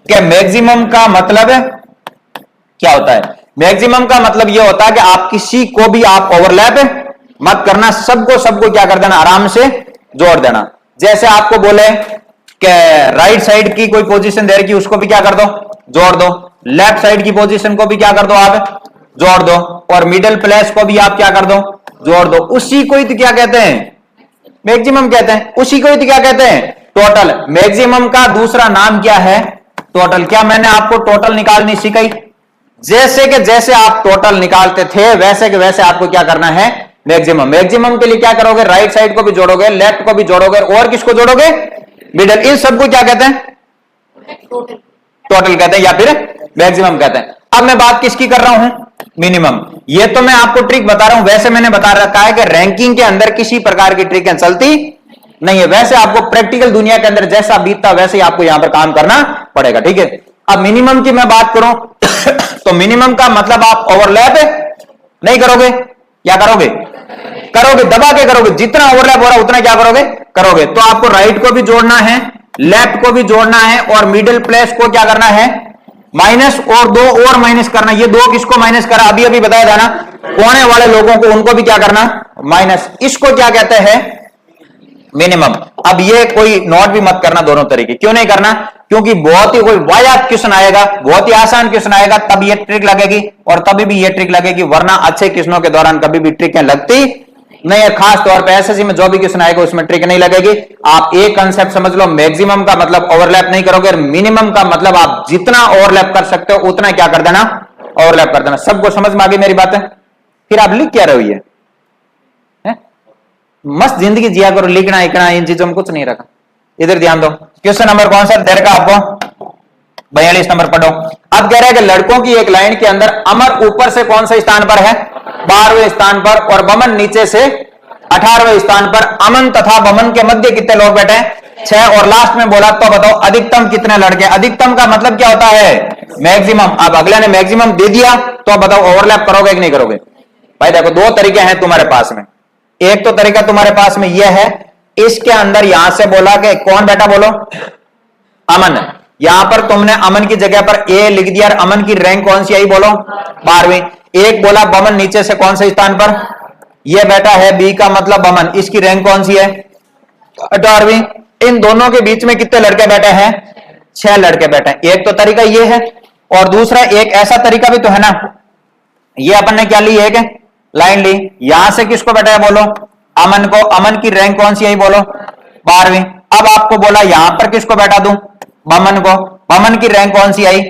कि मैक्सिमम का मतलब क्या होता है? मैक्सिमम का मतलब यह होता है कि आप किसी को भी आप ओवरलैप मत करना, सबको क्या कर देना, आराम से जोड़ देना। जैसे आपको बोले कि राइट साइड की कोई पोजीशन दे रखी, उसको भी क्या कर दो, जोड़ दो। लेफ्ट साइड की पोजीशन को भी क्या कर दो, आप जोड़ दो। और मिडिल प्लेस को भी आप क्या कर दो, जोड़ दो। उसी को ही तो क्या कहते हैं, मैक्सिमम कहते हैं। उसी को ही तो क्या कहते हैं, टोटल। मैक्सिमम का दूसरा नाम क्या है, टोटल। क्या मैंने आपको टोटल निकालनी सिखाई? जैसे कि जैसे आप टोटल निकालते थे वैसे के वैसे आपको क्या करना है, मैक्सिमम। मैक्सिमम के लिए क्या करोगे, राइट साइड को भी जोड़ोगे, लेफ्ट को भी जोड़ोगे, और किसको जोड़ोगे, मिडिल। इन सबको क्या कहते हैं, टोटल कहते हैं, या फिर मैक्सिमम कहते हैं। अब मैं बात किसकी कर रहा हूं, मिनिमम। ये तो मैं आपको ट्रिक बता रहा हूं, वैसे मैंने बता रखा है कि रैंकिंग के अंदर किसी प्रकार की ट्रिक चलती नहीं है। वैसे आपको प्रैक्टिकल दुनिया के अंदर जैसा बीतता वैसे ही आपको यहां पर काम करना पड़ेगा, ठीक है। अब मिनिमम की मैं बात करूं तो मिनिमम का मतलब आप ओवरलैप नहीं करोगे, क्या करोगे, करोगे, दबा के करोगे। जितना ओवरलैप हो रहा है उतना क्या करोगे, करोगे। तो आपको राइट को भी जोड़ना है, लेफ्ट को भी जोड़ना है, और मिडिल प्लेस को क्या करना है, माइनस, और दो और माइनस करना। ये दो किसको माइनस करा, अभी अभी बताया था ना, कोने वाले लोगों को, उनको भी क्या करना, माइनस। इसको क्या कहते हैं, मिनिमम। अब ये कोई नोट भी मत करना दोनों तरीके। क्यों नहीं करना, क्योंकि बहुत ही कोई वाहियात क्वेश्चन आएगा, बहुत ही आसान क्वेश्चन आएगा, तब ये ट्रिक लगेगी, और तभी भी ये ट्रिक लगेगी, वरना अच्छे क्वेश्चनों के दौरान कभी भी ट्रिक लगती नहीं है। खास तौर पे एसएससी में जो भी क्वेश्चन आएगा उसमें ट्रिक नहीं लगेगी। आप एक कंसेप्ट समझ लो, मैक्सिमम का मतलब ओवरलैप नहीं करोगे, और मिनिमम का मतलब आप जितना ओवरलैप कर सकते हो उतना क्या कर देना, ओवरलैप कर देना। सबको समझ में आ गई मेरी बात है? फिर आप लिख क्या रहे हो, ये मस्त जिंदगी जिया करो, लिखना इकना इन चीजों में कुछ नहीं रखा। इधर ध्यान दो, क्वेश्चन नंबर कौन सा दे रखा आपको, 42 नंबर पढ़ो। अब कह रहा है कि लड़कों की एक लाइन के अंदर अमर ऊपर से कौन सा स्थान पर है, 12वें स्थान पर, और बमन नीचे से 18वें स्थान पर। अमन तथा बमन के मध्य कितने लोग बैठे हैं, 6। और लास्ट में बोला तो बताओ अधिकतम कितने लड़के। अधिकतम का मतलब क्या होता है, मैक्सिमम। अब अगले ने मैक्सिमम दे दिया तो अब बताओ ओवरलैप करोगे कि नहीं करोगे। भाई देखो, दो तरीके हैं तुम्हारे पास में। एक तो तरीका तुम्हारे पास में यह है, इसके अंदर यहां से बोला कि कौन बैठा, बोलो अमन। यहां पर तुमने अमन की जगह पर ए लिख दिया, और अमन की रैंक कौन सी आई, बोलो 12वीं। एक बोला बमन नीचे से कौन से स्थान पर, यह बैठा है बी का मतलब बमन, इसकी रैंक कौन सी है, 18वीं। इन दोनों के बीच में कितने लड़के बैठे हैं, 6 लड़के बैठे हैं। एक तो तरीका यह है, और दूसरा एक ऐसा तरीका भी तो है ना, ये अपन ने क्या ली, एक लाइन ली, यहां से किसको बैठा है, बोलो अमन को। अमन की रैंक कौन सी आई, बोलो 12वीं। अब आपको बोला यहां पर किसको बैठा दूं, बमन को। बमन की रैंक कौन सी आई,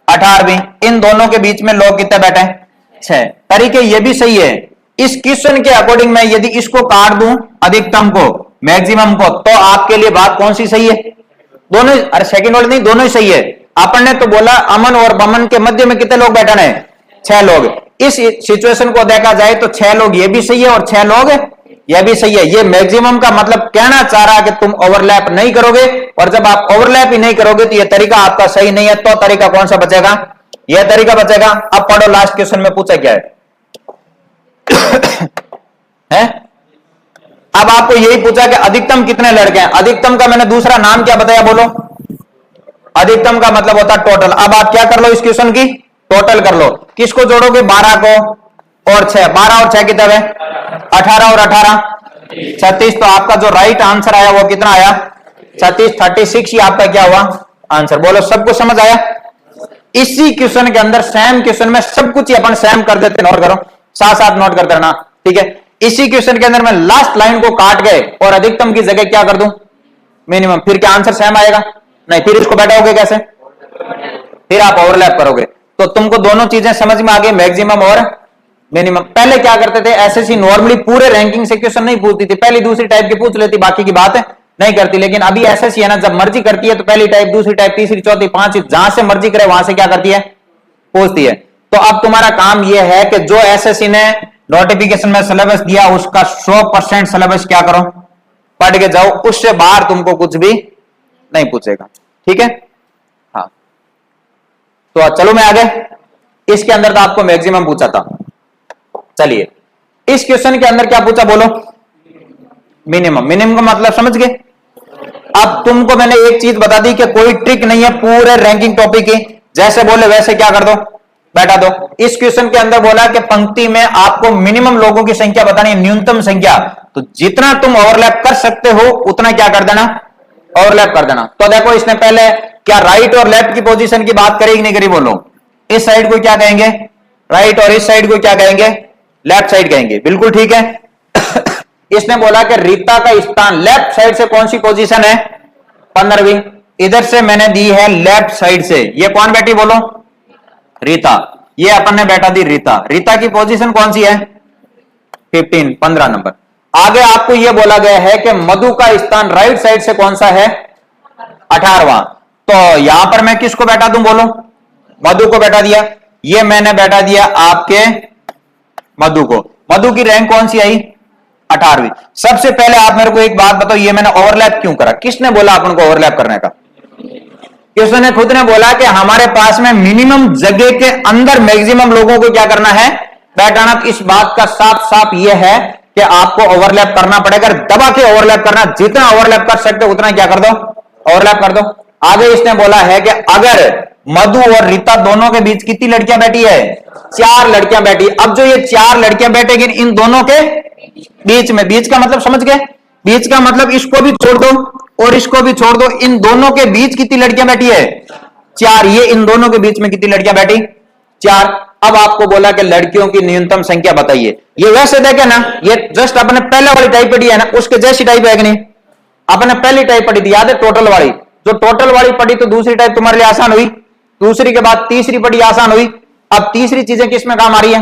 18वीं। इन दोनों के बीच में लोग कितने बैठे हैं, 6। तरीके ये भी सही है। इस क्वेश्चन के अकॉर्डिंग मैं यदि इसको काट दूं, अधिकतम को मैक्सिमम को, तो आपके लिए बात कौन सी सही है, दोनों। अरे सेकंड वाली नहीं, दोनों ही सही है। अपन ने तो बोला अमन और बमन के मध्य में कितने लोग बैठे हैं, 6 लोग। इस सिचुएशन को देखा जाए तो 6 लोग ये भी सही है, और 6 लोग यह भी सही है। ये मैक्सिमम का मतलब कहना चाह रहा है कि तुम ओवरलैप नहीं करोगे, और जब आप ओवरलैप ही नहीं करोगे तो यह तरीका आपका सही नहीं है। तो तरीका कौन सा बचेगा, यह तरीका बचेगा। अब पढ़ो, लास्ट क्वेश्चन में पूछा क्या है, है? अब आपको यही पूछा कि अधिकतम कितने लड़के हैं। अधिकतम का मैंने दूसरा नाम क्या बताया, बोलो। अधिकतम का मतलब होता है टोटल। अब आप क्या कर लो, इस क्वेश्चन की टोटल कर लो। किसको जोड़ोगे, 12 को और 6। 12 और 6 कितने है, 18 और 18 36। तो आपका जो राइट आंसर आया वो कितना आया, 36। 36 ही आपका क्या हुआ, आंसर। बोलो, सबको समझ आया? इसी क्वेश्चन के अंदर, सेम क्वेश्चन में सब कुछ ही अपन सेम कर देते, नोट करो, साथ साथ नोट करते रहना, ठीक है। इसी क्वेश्चन के अंदर मैं लास्ट लाइन को काट गए और अधिकतम की जगह क्या कर दूं, मिनिमम। फिर क्या आंसर सेम आएगा, नहीं। फिर इसको बैठाओगे कैसे, फिर आप ओवरलैप करोगे। तो तुमको दोनों चीजें समझ में आ गई, मैक्सिमम और मिनिमम। पहले क्या करते थे, एसएससी नॉर्मली पूरे रैंकिंग से क्वेश्चन नहीं पूछती थी, पहली दूसरी टाइप की पूछ लेती, बाकी की बात नहीं करती। लेकिन अभी एसएससी है ना, जब मर्जी करती है तो पहली टाइप, दूसरी टाइप, तीसरी, चौथी, पांचवी, जहां से मर्जी करे वहां से क्या करती है, पूछती है। तो अब तुम्हारा काम यह है कि जो एसएससी ने नोटिफिकेशन में सिलेबस दिया उसका 100% सिलेबस क्या करो, पढ़ के जाओ। उससे बाहर तुमको कुछ भी नहीं पूछेगा, ठीक है। हाँ, तो चलो मैं आगे। इसके अंदर तो आपको मैक्सिमम पूछा था, चलिए इस क्वेश्चन के अंदर क्या पूछा, बोलो मिनिमम। मिनिमम का मतलब समझ गए, अब तुमको मैंने एक चीज बता दी कि कोई ट्रिक नहीं है पूरे रैंकिंग टॉपिक की, जैसे बोले वैसे क्या कर दो, बैठा दो। इस क्वेश्चन के अंदर बोला कि पंक्ति में आपको मिनिमम लोगों की संख्या बतानी है, न्यूनतम संख्या, तो जितना तुम ओवरलैप कर सकते हो उतना क्या कर देना, ओवरलैप कर देना। तो देखो इसने पहले क्या राइट और लेफ्ट की पोजीशन की बात करेगी नहीं करी, बोलो। इस साइड को क्या कहेंगे, राइट, और इस साइड को क्या कहेंगे, लेफ्ट साइड कहेंगे, बिल्कुल ठीक है। इसने बोला कि रीता का स्थान लेफ्ट साइड से कौन सी पोजीशन है, 15वीं। इधर से मैंने दी है लेफ्ट साइड से, ये कौन बैठी बोलो, रीता। ये अपन ने बैठा दी रीता, रीता की पोजीशन कौन सी है, 15 नंबर। आगे आपको यह बोला गया है कि मधु का स्थान राइट साइड से कौन सा है, 18वां। तो यहां पर मैं किसको बैठा दूं बोलो, मधु को बैठा दिया। ये मैंने बैठा दिया आपके मधु को। मधु की रैंक कौन सी आई, 18वीं। सबसे पहले आप मेरे को एक बात बताओ, ये मैंने ओवरलैप क्यों करा, किसने बोला अपन को ओवरलैप करने का, उसने खुद ने बोला कि हमारे पास में मिनिमम जगह के अंदर मैक्सिमम लोगों को क्या करना है, बैठाना। इस बात का साफ साफ यह है कि आपको ओवरलैप करना पड़ेगा, दबा के ओवरलैप करना, जितना ओवरलैप कर सकते उतना क्या कर दो, ओवरलैप कर दो। आगे इसने बोला है कि अगर मधु और रीता दोनों के बीच कितनी लड़कियां बैठी है, 4 लड़कियां बैठी। अब जो ये 4 लड़कियां बैठेगी इन दोनों के बीच में, बीच का मतलब समझ गए, बीच का मतलब इसको भी छोड़ दो और इसको भी छोड़ दो, इन दोनों के बीच कितनी लड़कियां बैठी है, 4। ये इन दोनों के बीच में कितनी लड़कियां बैठी, 4। अब आपको बोला कि लड़कियों की न्यूनतम संख्या बताइए। ये वैसे देखे ना, ये जस्ट अपने पहले वाली टाइप पढ़ी है ना, उसके जैसी टाइप है कि नहीं, अपने पहली टाइप पढ़ी थी, याद है, टोटल वाली। जो टोटल वाली पढ़ी तो दूसरी टाइप तुम्हारे लिए आसान हुई, दूसरी के बाद तीसरी पढ़ी आसान हुई। अब तीसरी चीजें किसमें काम आ रही है,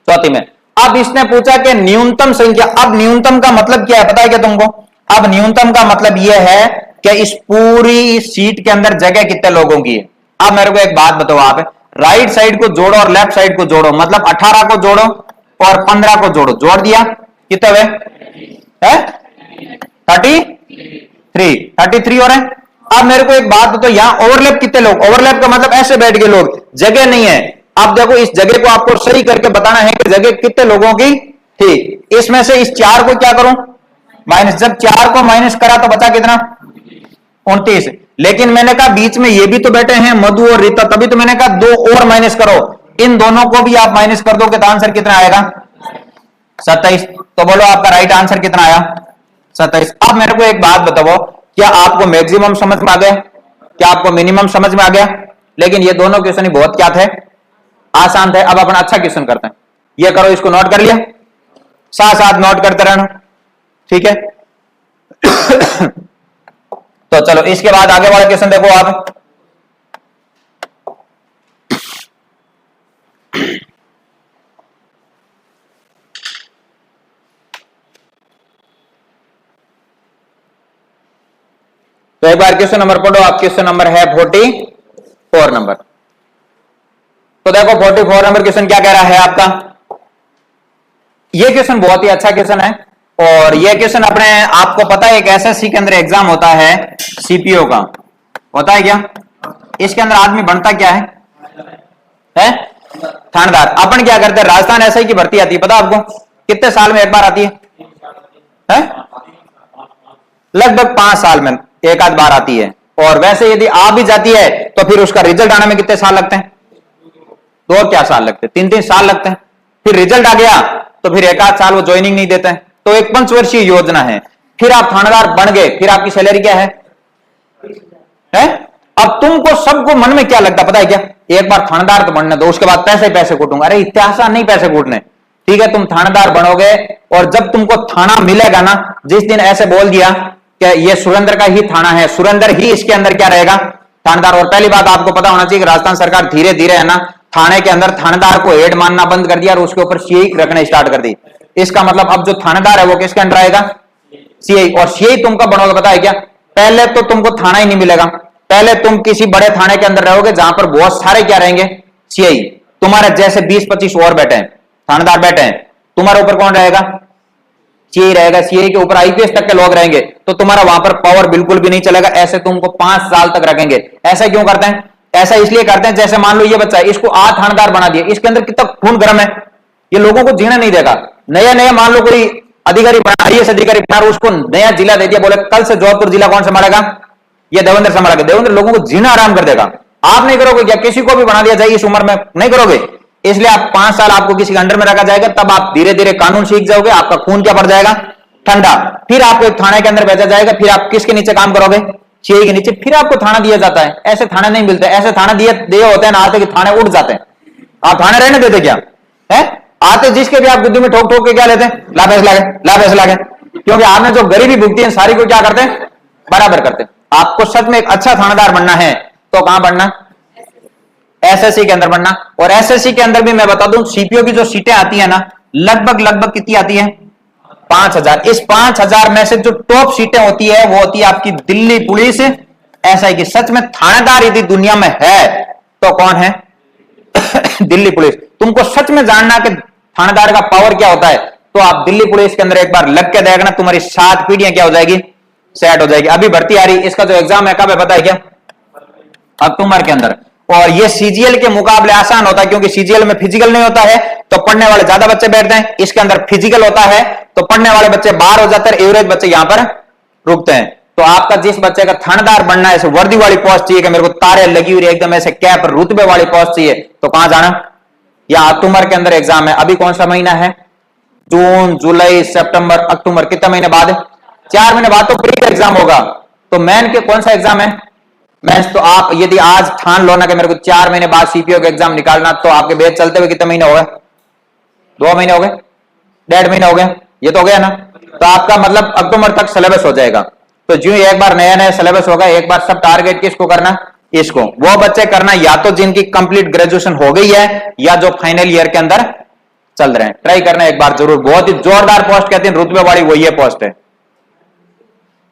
चौथी में। अब इसने पूछा कि न्यूनतम संख्या, अब न्यूनतम का मतलब क्या है पता है क्या तुमको, अब न्यूनतम का मतलब यह है कि इस पूरी सीट के अंदर जगह कितने लोगों की है। अब मेरे को एक बात बताओ, आप राइट साइड को जोड़ो और लेफ्ट साइड को जोड़ो, मतलब 18 को जोड़ो और 15 को जोड़ो, जोड़ दिया, कितने हुए, 33 हो रहे हैं। अब मेरे को एक बात बताओ, यहां ओवरलैप कितने लोग, ओवरलैप का मतलब ऐसे बैठ गए लोग, जगह नहीं है। अब देखो इस जगह को आपको सही करके बताना है कि जगह कितने लोगों की थी। इसमें से इस 4 को क्या करूं, माइनस। जब 4 को माइनस करा तो बचा कितना, 29। लेकिन मैंने कहा बीच में ये भी तो बैठे हैं मधु और रीता, तभी तो मैंने कहा 2 और माइनस करो, इन दोनों को भी आप माइनस कर दोगे तो आंसर कितना आएगा, 27। तो बोलो आपका राइट आंसर कितना आया, 27। अब मेरे को एक बात बताओ, क्या आपको मैक्सिमम समझ में आ गया, क्या आपको मिनिमम समझ में आ गया। लेकिन ये दोनों क्वेश्चन बहुत क्या थे, आसान थे। अब अपन अच्छा क्वेश्चन करते हैं, ये करो, इसको नोट कर लिया, साथ साथ नोट करते रहना, ठीक है। तो चलो इसके बाद आगे वाला क्वेश्चन देखो आप। तो एक बार क्वेश्चन नंबर पढ़ो आप, क्वेश्चन नंबर है 44 नंबर। तो देखो 44 नंबर क्वेश्चन क्या कह रहा है आपका, ये क्वेश्चन बहुत ही अच्छा क्वेश्चन है। और ये क्वेश्चन अपने आपको पता है एक एसएससी के अंदर एग्जाम होता है सीपीओ का, होता है क्या, इसके अंदर आदमी बनता क्या है थानेदार। अपन क्या करते हैं, राजस्थान एसआई की भर्ती आती है, पता आपको कितने साल में एक बार आती है? लगभग 5 साल में एक आध बार आती है। और वैसे यदि आ भी जाती है तो फिर उसका रिजल्ट आने में कितने साल लगते हैं, 2 क्या साल लगते हैं, 3-3 साल लगते हैं। फिर रिजल्ट आ गया तो फिर एक आध साल वो ज्वाइनिंग नहीं देते हैं। तो एक 5 वर्षीय योजना है। फिर आप थानेदार बन गए, फिर आपकी सैलरी क्या है? अब तुमको सबको मन में क्या लगता पता है क्या, एक बार थानेदार तो बनने दो, उसके बाद पैसे पैसे कूटूंगा। अरे इतने आसान नहीं पैसे कूटने, ठीक है। तुम थानेदार बनोगे और जब तुमको थाना मिलेगा ना, जिस दिन ऐसे बोल दिया कि ये सुरेंद्र का ही थाना है, सुरेंद्र ही इसके अंदर क्या रहेगा, थानेदार। और पहली बात आपको पता होना चाहिए कि राजस्थान सरकार धीरे धीरे है ना थाने के अंदर थानेदार को हेड मानना बंद कर दिया और उसके ऊपर सीआई रखना स्टार्ट कर दी। इसका मतलब अब जो थानेदार है वो किसके अंदर आएगा, सीआई। और सीआई तुम कब बनोगे पता है क्या, पहले तो तुमको थाना ही नहीं मिलेगा, पहले तुम किसी बड़े थाने के अंदर रहोगे जहां पर बहुत सारे क्या रहेंगे, सीआई। तुम्हारे जैसे 20-25 और बैठे हैं, थानेदार बैठे हैं, तुम्हारे ऊपर कौन रहेगा, सीआई रहेगा। सीआई के ऊपर आईपीएस तक के लोग रहेंगे, तो तुम्हारा वहां पर पावर बिल्कुल भी नहीं चलेगा। ऐसे तुमको 5 साल तक रखेंगे। ऐसा क्यों करते हैं, ऐसा इसलिए करते हैं, जैसे मान लो ये बच्चा है, इसको आज थानेदार बना दिया, इसके अंदर कितना खून गर्म है, ये लोगों को जीना नहीं देगा। नया नया मान लो कोई अधिकारी बना, आईएएस अधिकारी बना, उसको नया जिला दे दिया, बोले कल से जोधपुर जिला कौन संभालेगा? ये देवेंद्र संभालेगा। देवेंद्र लोगों को जीना आराम कर देगा। आप नहीं करोगे क्या? किसी को भी बना दिया जाए इस उम्र में, नहीं करोगे। इसलिए आप 5 साल आपको किसी के अंडर में रखा जाएगा, तब आप धीरे धीरे कानून सीख जाओगे, आपका खून क्या बढ़ जाएगा? ठंडा। फिर आपको एक थाने के अंदर भेजा जाएगा, फिर आप किसके नीचे काम करोगे? सीआई के नीचे। फिर आपको थाना दिया जाता है। ऐसे थाने नहीं मिलते, ऐसे थाने दिए होते हैं ना आते कि थाने उठ जाते हैं। आप थाने रहने देते क्या है? आते जिसके भी आप गुद्दी में ठोक ठोक के क्या लेते हैं? ला पैसे लागे, ला पैसे लागे। क्योंकि आपने जो गरीबी भुगती है सारी को क्या करते हैं? बराबर करते हैं। आपको सच में एक अच्छा थानेदार बनना है तो कहां बनना? एसएससी के अंदर बनना। और एसएससी के अंदर भी मैं बता दूं, सीपीओ की जो सीटें आती है ना, लगभग कितनी आती है? 5000। इस 5000 में से जो टॉप सीटें होती है वो होती है आपकी दिल्ली पुलिस एसआई की। सच में थानेदार यदि दुनिया में है तो कौन है? दिल्ली पुलिस। तुमको सच में जानना कि थानेदार का पावर क्या होता है तो आप दिल्ली पुलिस के अंदर एक बार लग के देखना, तुम्हारी 7 पीढ़ियां क्या हो जाएगी? सेट हो जाएगी। अभी भर्ती आ रही, इसका जो एग्जाम है कब है पता है क्या? अक्टूबर के अंदर। और ये सीजीएल के मुकाबले आसान होता है, क्योंकि सीजीएल में फिजिकल नहीं होता है तो पढ़ने वाले ज्यादा बच्चे बैठते हैं। इसके अंदर फिजिकल होता है तो पढ़ने वाले बच्चे बाहर हो जाते हैं, एवरेज बच्चे यहां पर रुकते हैं। तो आपका जिस बच्चे का थानेदार बनना है, ऐसे वर्दी वाली पोस्ट चाहिए कि मेरे को तारे लगी हुई एकदम ऐसे कैप रुतबे वाली पोस्ट चाहिए, तो कहां जाना? या अक्टूबर के अंदर एग्जाम है। अभी कौन सा महीना है? जून, जुलाई, सितंबर, अक्टूबर। कितने महीने बाद? 4 महीने बाद तो प्री का एग्जाम होगा। तो मेन के कौन सा एग्जाम है? मेंस। तो आप यदि आज ठान लो ना कि मेरे को 4 महीने बाद सीपीओ का एग्जाम निकालना, तो आपके बैच चलते हुए कितने महीने हो गए? 2 महीने हो गए, 1.5 महीने हो गए, ये तो हो गया ना। तो आपका मतलब अक्टूबर तक सिलेबस हो जाएगा। तो जो एक बार नया नया सिलेबस होगा, एक बार सब टारगेट किसको करना? इसको। वो बच्चे करना या तो जिनकी कंप्लीट ग्रेजुएशन हो गई है या जो फाइनल ईयर के अंदर चल रहे हैं। ट्राई करना एक बार जरूर। बहुत ही जोरदार पोस्ट कहते हैं रुतबे वाली, वो ये पोस्ट है।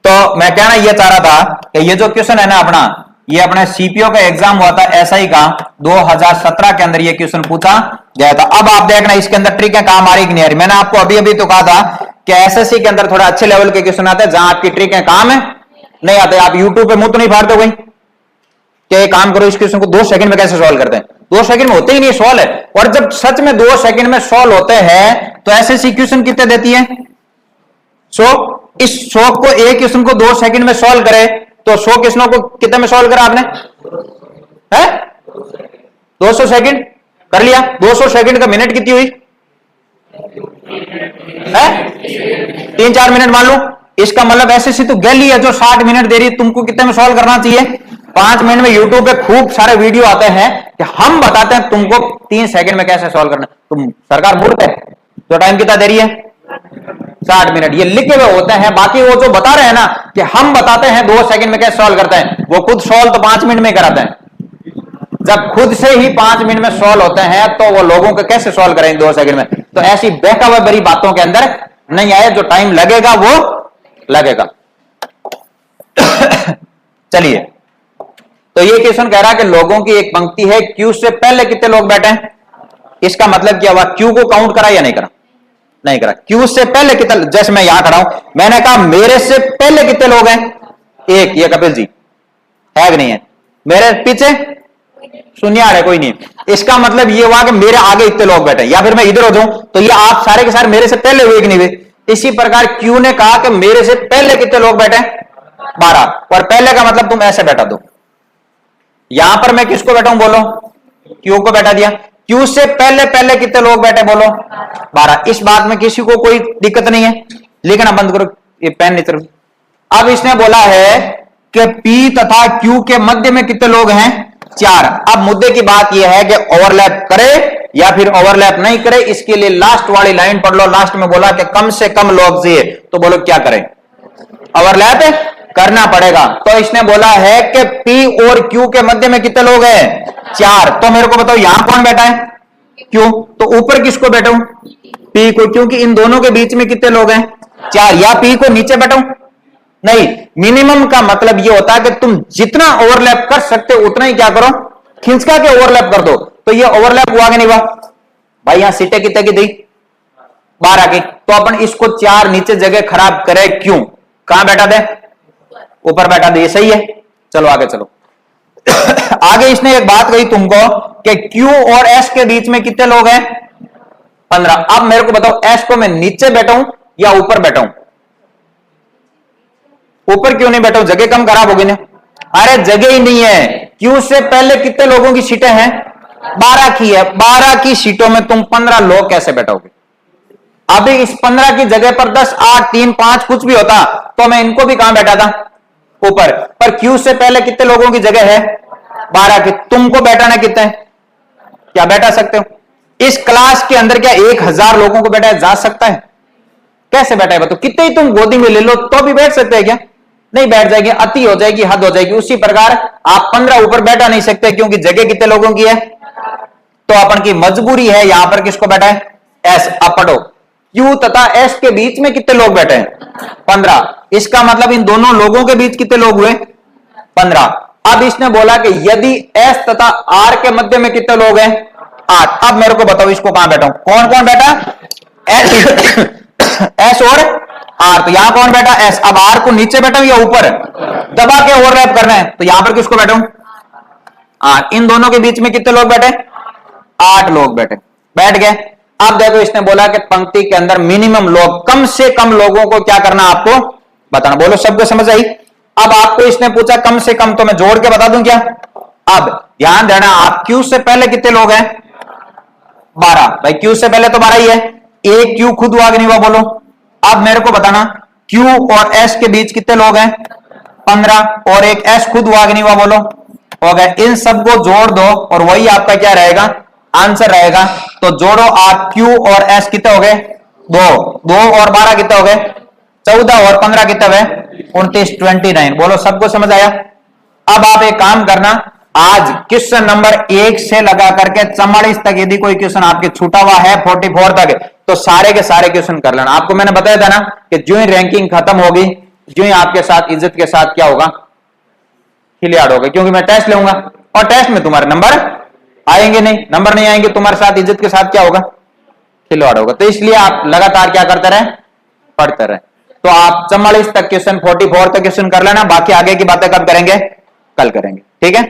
तो मैं कहना यह चाह रहा था कि ये जो क्वेश्चन है ना अपना, ये अपने सीपीओ का एग्जाम हुआ था एसआई का 2017 के अंदर, ये क्वेश्चन पूछा गया था। अब आप देखना इसके अंदर ट्रिकें काम आ रही कि नहीं आ रही। मैंने आपको अभी अभी तो कहा था कि एसएससी के अंदर थोड़ा अच्छे लेवल के क्वेश्चन आते हैं जहां आपकी ट्रिकें काम है नहीं आते। आप यूट्यूब पे मुंह तो नहीं फाड़ते गई कि काम करो इस क्वेश्चन को 2 सेकंड में कैसे सॉल्व करते हैं? 2 सेकंड में होते ही नहीं सॉल्व है। और जब सच में 2 सेकंड में सॉल्व होते हैं तो एसएससी क्वेश्चन कितने देती है? 100। इस 100 को एक क्वेश्चन को 2 सेकंड में सॉल्व करे तो 100 क्वेश्चनों को कितने में सॉल्व करा आपने? है 200 सेकंड कर लिया। 200 सेकंड का मिनट कितनी हुई? है 3-4 मिनट मान लो। इसका मतलब एसएससी तो गैली है जो 60 मिनट दे रही है, तुमको कितने में सॉल्व करना चाहिए? 5 मिनट में। यूट्यूब पे खूब सारे वीडियो आते हैं कि हम बताते हैं तुमको 3 सेकंड में कैसे सॉल्व करना। तुम सरकार मूर्ख है। तो टाइम कितना दे रही है? 60 मिनट। ये लिखे हुए होते हैं। बाकी वो जो बता रहे हैं ना कि हम बताते हैं 2 सेकंड में कैसे सॉल्व करते हैं, वो खुद सॉल्व तो 5 मिनट में कराते हैं। जब खुद से ही 5 मिनट में सॉल्व होते हैं तो वो लोगों को कैसे सॉल्व करेंगे 2 सेकंड में? तो ऐसी बहकावे भरी बातों के अंदर नहीं आए। जो टाइम लगेगा वो लगेगा। चलिए, तो ये क्वेश्चन कह रहा है कि लोगों की एक पंक्ति है, क्यू से पहले कितने लोग बैठे हैं? इसका मतलब क्या हुआ? क्यू को काउंट करा या नहीं करा? नहीं करा। क्यू से पहले कितने? जैसे मैं यहां खड़ा हूं, मैंने कहा मेरे से पहले कितने लोग हैं? 1। ये कपिल जी है कि नहीं है? मेरे पीछे शून्य है, कोई नहीं। इसका मतलब ये हुआ कि मेरे आगे इतने लोग बैठे, या फिर मैं इधर हो जाऊं तो ये आप सारे के सारे मेरे से पहले हुए कि नहीं हुए? इसी प्रकार क्यू ने कहा कि मेरे से पहले कितने लोग बैठे? 12। और पहले का मतलब तुम ऐसे बैठा दो। यहां पर मैं किसको बैठा हूं बोलो? क्यू को बैठा दिया। क्यू से पहले पहले कितने लोग बैठे बोलो? 12। इस बात में किसी को कोई दिक्कत नहीं है? लिखना बंद करो, ये पेन नहीं चल। अब इसने बोला है कि पी तथा क्यू के मध्य में कितने लोग हैं? 4। अब मुद्दे की बात यह है कि ओवरलैप करे या फिर ओवरलैप नहीं करे। इसके लिए लास्ट वाली लाइन पढ़ लो। लास्ट में बोला कि कम से कम लोग चाहिए, तो बोलो क्या करें? ओवरलैप करना पड़ेगा। तो इसने बोला है कि पी और क्यू के मध्य में कितने लोग हैं? 4। तो मेरे को बताओ यहां कौन बैठा है? क्यू। तो ऊपर किसको बैठा हूं? पी को, क्योंकि इन दोनों के बीच में कितने लोग हैं? 4। या पी को नीचे बैठा हूं? नहीं। मिनिमम का मतलब यह होता है कि तुम जितना ओवरलैप कर सकते हो उतना ही क्या करो? खिंचका के ओवरलैप कर दो। तो ये ओवरलैप हुआ कि नहीं हुआ भाई? यहां सीटें कितने की दी? 12 की। तो अपन इसको 4 नीचे जगह खराब करे क्यों? कहां बैठा दे? ऊपर बैठा दे। ये सही है। चलो आगे चलो। आगे इसने एक बात कही तुमको कि Q और S के बीच में कितने लोग हैं? 15। अब मेरे को बताओ S को मैं नीचे बैठा हूं या ऊपर बैठा हूं? ऊपर क्यों नहीं बैठा हूं? जगह कम खराब होगी ना। अरे जगह ही नहीं है। क्यू से पहले कितने लोगों की सीटें हैं? 12 की है। 12 की सीटों में तुम 15 लोग कैसे बैठोगे? अभी इस 15 की जगह पर 10, 8, 3, 5 कुछ भी होता तो मैं इनको भी कहां बैठा था? ऊपर। पर क्यू से पहले कितने लोगों की जगह है? 12 की। तुमको बैठाना कितने? क्या बैठा सकते हो? इस क्लास के अंदर क्या 1000 लोगों को बैठाया जा सकता है? कैसे बैठाए बताओ? कितने ही तुम गोदी में ले लो तो भी बैठ सकते हैं क्या? नहीं बैठ जाएगी, अति हो जाएगी, हद हो जाएगी। उसी प्रकार आप 15 ऊपर बैठा नहीं सकते क्योंकि जगह कितने लोगों की है? तो अपन की मजबूरी है यहां पर किसको बैठाए? एस। अब पढ़ो, क्यू तथा एस के बीच में कितने लोग बैठे हैं? 15। इसका मतलब इन दोनों लोगों के बीच कितने लोग हुए? 15। अब इसने बोला कि यदि एस तथा आर के मध्य में कितने लोग हैं? 8। अब मेरे को बताओ इसको कहां बैठा? कौन कौन बैठा? एस और आर। तो यहां कौन बैठा? एस। अब आर को नीचे बैठा या ऊपर? दबा के ओवरलैप करना है तो यहां पर किसको बैठूं? आर। इन दोनों के बीच में कितने लोग बैठे? 8 लोग बैठे। बैठ गए। अब देखो इसने बोला कि पंक्ति के अंदर मिनिमम लोग, कम से कम लोगों को क्या करना आपको बताना। बोलो सबको समझ आई? अब आपको इसने पूछा कम से कम, तो मैं जोड़ के बता दूं क्या? अब ध्यान देना, आप क्यू से पहले कितने लोग हैं? 12। भाई क्यू से पहले तो 12 ही है। एक क्यू खुद हुआ कि नहीं हुआ? बोलो। अब मेरे को बताना क्यू और एस के बीच कितने लोग हैं? 15। और एक एस खुद हुआ कि नहीं हुआ? बोलो। हो गए। इन सबको जोड़ दो और वही आपका क्या रहेगा? आंसर रहेगा। तो जोड़ो आप, क्यू और एस कितने हो गए? 2। 2 और 12 कितने हो गए? 14। और 15 कितने हुए? 29, 29। बोलो सबको समझ आया? अब आप एक काम करना, आज क्वेश्चन नंबर 1 से लगा करके 44 तक यदि कोई क्वेश्चन आपके छूटा हुआ है 44 तक, तो सारे के सारे क्वेश्चन कर लेना। आपको मैंने बताया था ना कि जो ही रैंकिंग खत्म होगी, जो ही आपके साथ इज्जत के साथ क्या होगा? खिलियाड़ होगा। क्योंकि मैं टेस्ट लूंगा और टेस्ट में तुम्हारे नंबर आएंगे नहीं, नंबर नहीं आएंगे, तुम्हारे साथ इज्जत के साथ क्या होगा? खिलवाड़ होगा। तो इसलिए आप लगातार क्या करते रहे? पढ़ते रहे। तो आप 44 तक क्वेश्चन, 44 तक क्वेश्चन कर लेना। बाकी आगे की बातें कब करेंगे? कल करेंगे। ठीक है।